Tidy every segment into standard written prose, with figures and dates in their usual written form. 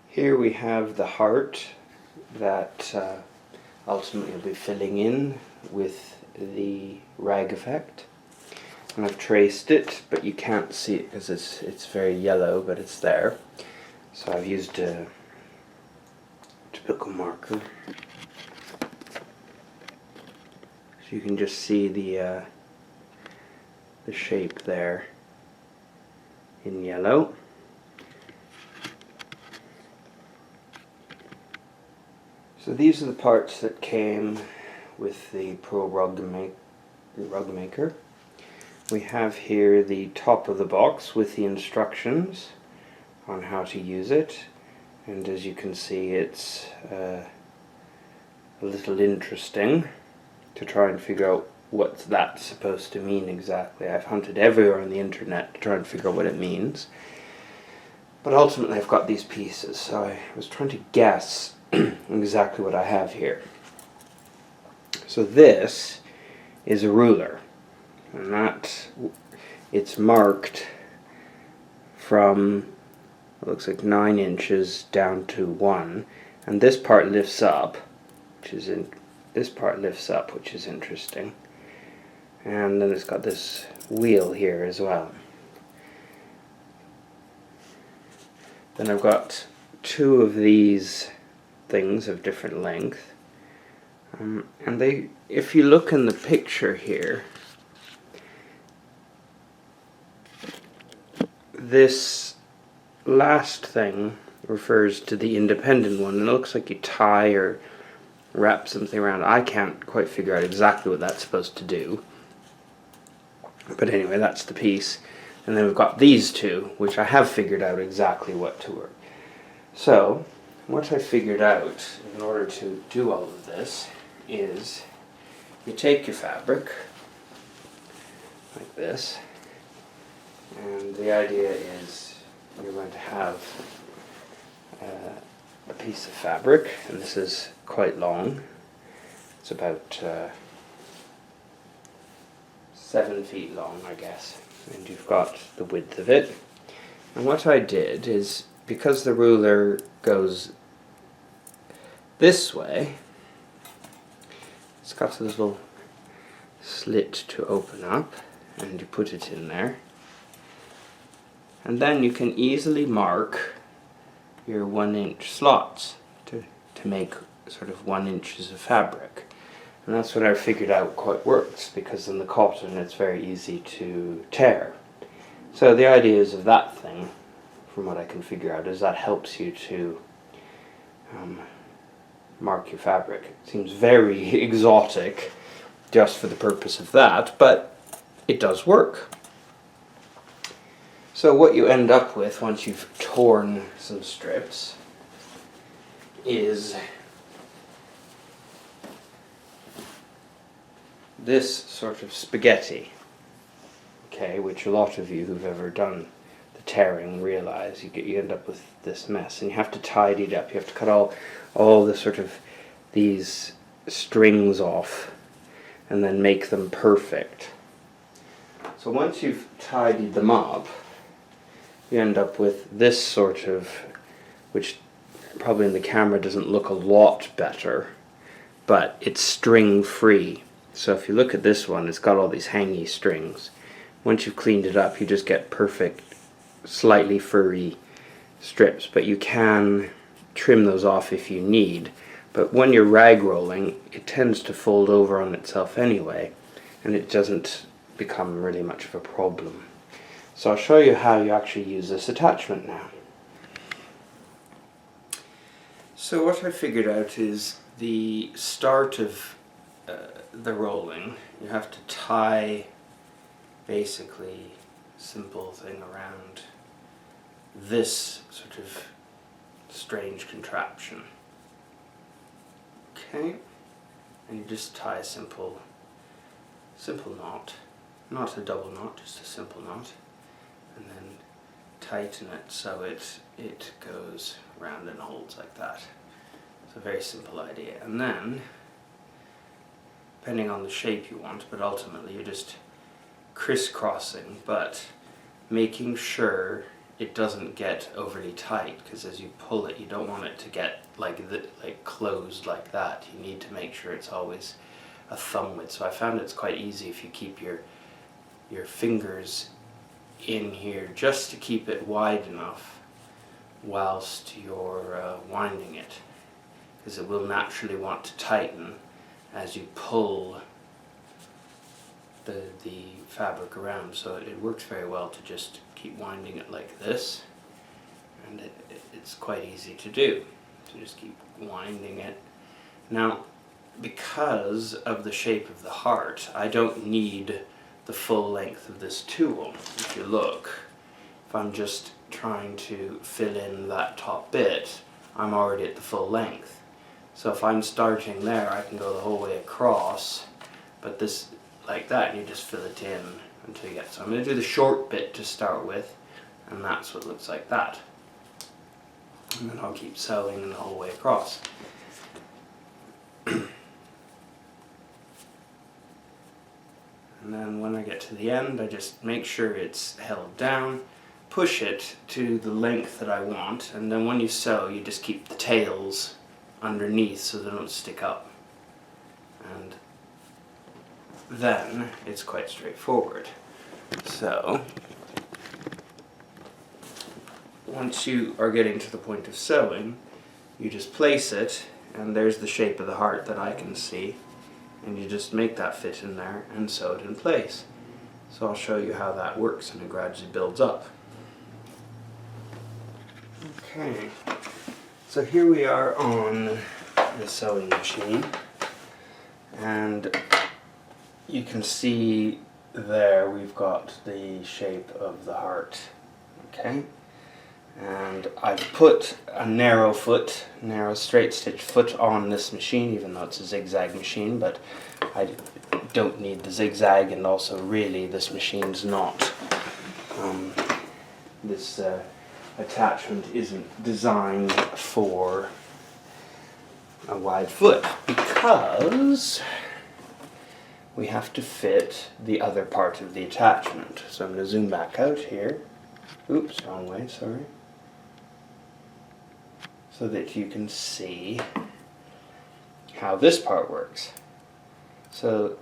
Here we have the heart that ultimately will be filling in with the rag effect. And I've traced it, but you can't see it because it's very yellow, but it's there. So I've used a typical marker. So you can just see the shape there in yellow. So these are the parts that came with the Pro Rug Maker. We have here the top of the box with the instructions on how to use it, and as you can see, it's a little interesting to try and figure out what that's supposed to mean exactly. I've hunted everywhere on the internet to try and figure out what it means, but ultimately I've got these pieces, so I was trying to guess exactly what I have here. So this is a ruler, and it's marked from, it looks like 9 inches down to 1, and this part lifts up, which is interesting. And then it's got this wheel here as well. Then I've got 2 of these things of different length, and if you look in the picture here, this last thing refers to the independent one, and it looks like you tie or wrap something around. I can't quite figure out exactly what that's supposed to do, but anyway, that's the piece. And then we've got these 2, which I have figured out exactly what to work. So what I figured out in order to do all of this is you take your fabric like this, and the idea is you're going to have a piece of fabric, and this is quite long. It's about 7 feet long, I guess, and you've got the width of it. And what I did is, because the ruler goes this way, it's got a little slit to open up, and you put it in there, and then you can easily mark your 1-inch slots to make sort of 1 inches of fabric. And that's what I figured out quite works, because in the cotton it's very easy to tear. So the idea is of that thing, from what I can figure out, is that helps you to mark your fabric. It seems very exotic just for the purpose of that, but it does work. So what you end up with once you've torn some strips is this sort of spaghetti, okay, which a lot of you who've ever done the tearing realize you end up with this mess, and you have to tidy it up. You have to cut all the sort of these strings off and then make them perfect. So once you've tidied them up, you end up with this sort of, which probably in the camera doesn't look a lot better, but it's string free. So if you look at this one, it's got all these hangy strings. Once you've cleaned it up, you just get perfect, slightly furry strips, but you can trim those off if you need. But when you're rag rolling, it tends to fold over on itself anyway, and it doesn't become really much of a problem. So I'll show you how you actually use this attachment now. So what I figured out is the start of the rolling, you have to tie basically a simple thing around this sort of strange contraption. Okay, and you just tie a simple knot, not a double knot, just a simple knot, and then tighten it so it goes round and holds like that. It's a very simple idea. And then, depending on the shape you want, but ultimately you're just crisscrossing, but making sure it doesn't get overly tight, because as you pull it, you don't want it to get like closed like that. You need to make sure it's always a thumb width. So I found it's quite easy if you keep your fingers in here just to keep it wide enough whilst you're winding it, because it will naturally want to tighten as you pull the fabric around. So it works very well to just keep winding it like this, and it's quite easy to do. So just keep winding it. Now, because of the shape of the heart, I don't need the full length of this tool. If you look, if I'm just trying to fill in that top bit, I'm already at the full length. So if I'm starting there, I can go the whole way across, but this, like that, and you just fill it in until you get. So I'm going to do the short bit to start with, and that's what looks like that. And then I'll keep sewing the whole way across. And then when I get to the end, I just make sure it's held down, push it to the length that I want, and then when you sew, you just keep the tails underneath so they don't stick up. And then it's quite straightforward. So once you are getting to the point of sewing, you just place it, and there's the shape of the heart that I can see, and you just make that fit in there and sew it in place. So I'll show you how that works, and it gradually builds up. Okay, so here we are on the sewing machine, and you can see there we've got the shape of the heart. Okay, and I've put a narrow straight stitch foot on this machine, even though it's a zigzag machine, but I don't need the zigzag, and also really this machine's not, this attachment isn't designed for a wide foot, because we have to fit the other part of the attachment. So I'm going to zoom back out here. Oops, wrong way, sorry. So that you can see how this part works. So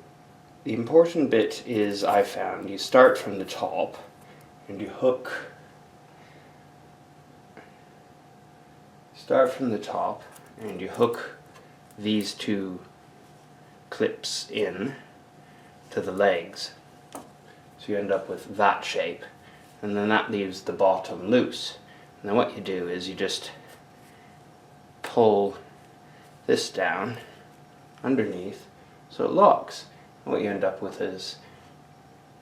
the important bit is, I found, you start from the top and you hook. Start from the top and you hook these two clips in to the legs. So you end up with that shape, and then that leaves the bottom loose. And then what you do is you just pull this down underneath so it locks. And what you end up with is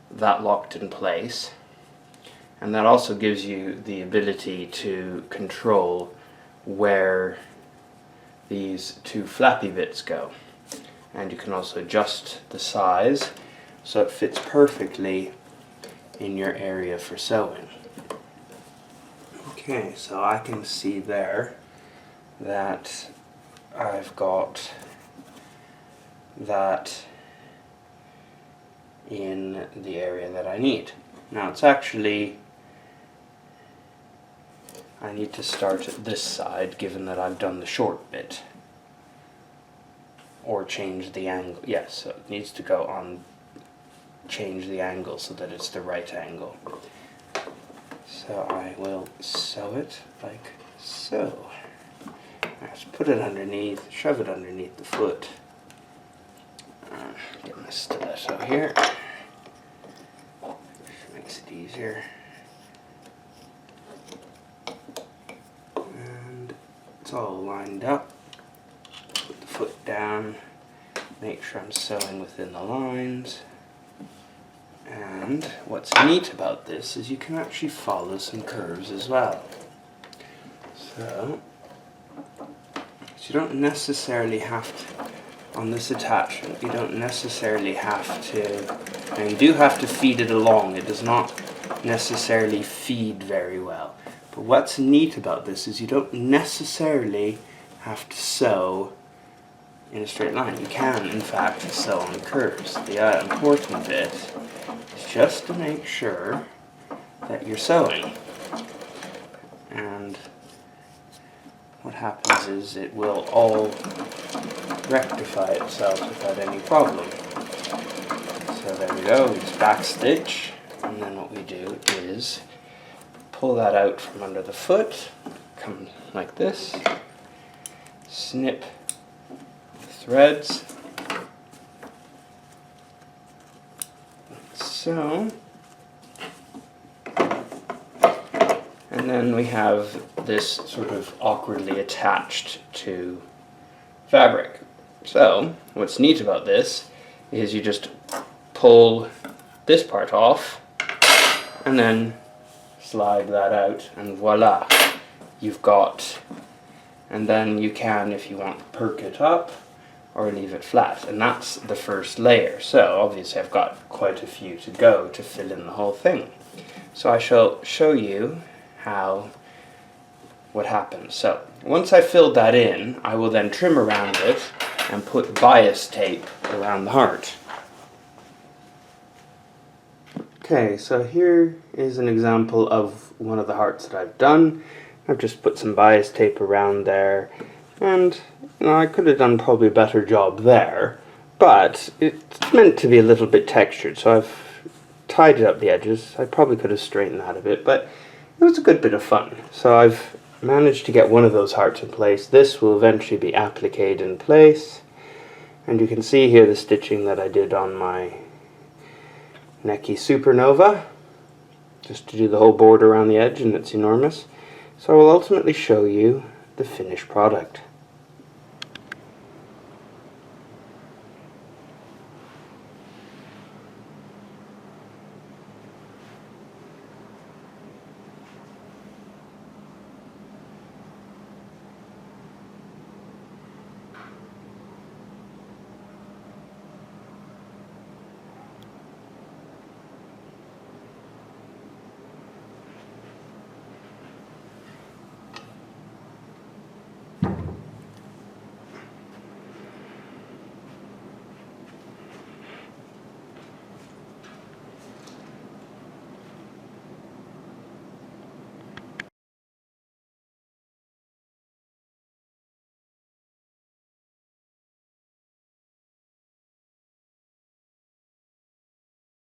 that locked in place, and that also gives you the ability to control where these two flappy bits go. And you can also adjust the size so it fits perfectly in your area for sewing. Okay, so I can see there that I've got that in the area that I need. Now it's actually, I need to start at this side, given that I've done the short bit. Or change the angle. Yes, so it needs to go on, change the angle so that it's the right angle. So I will sew it like so. I just put it underneath, shove it underneath the foot. Get my stiletto here. Which makes it easier. And it's all lined up. Put the foot down, make sure I'm sewing within the lines. And what's neat about this is you can actually follow some curves as well. So you don't necessarily have to, on this attachment, you don't necessarily have to, now you do have to feed it along. It does not necessarily feed very well. But what's neat about this is you don't necessarily have to sew in a straight line. You can, in fact, sew on curves. The important bit is just to make sure that you're sewing. and what happens is it will all rectify itself without any problem. So there we go, we just back stitch, and then what we do is pull that out from under the foot, come like this, snip the threads, like so, and then we have this sort of awkwardly attached to fabric. So what's neat about this is you just pull this part off and then slide that out, and voila, you've got, and then you can, if you want, perk it up or leave it flat, and that's the first layer. So obviously I've got quite a few to go to fill in the whole thing. So I shall show you what happens. So once I filled that in, I will then trim around it and put bias tape around the heart. Okay, so here is an example of one of the hearts that I've done. I've just put some bias tape around there, and I could have done probably a better job there, but it's meant to be a little bit textured, so I've tidied up the edges. I probably could have straightened that a bit, but it was a good bit of fun. So I've managed to get one of those hearts in place. This will eventually be appliqued in place, and you can see here the stitching that I did on my Necchi SuperNova, just to do the whole border around the edge, and it's enormous. So I will ultimately show you the finished product.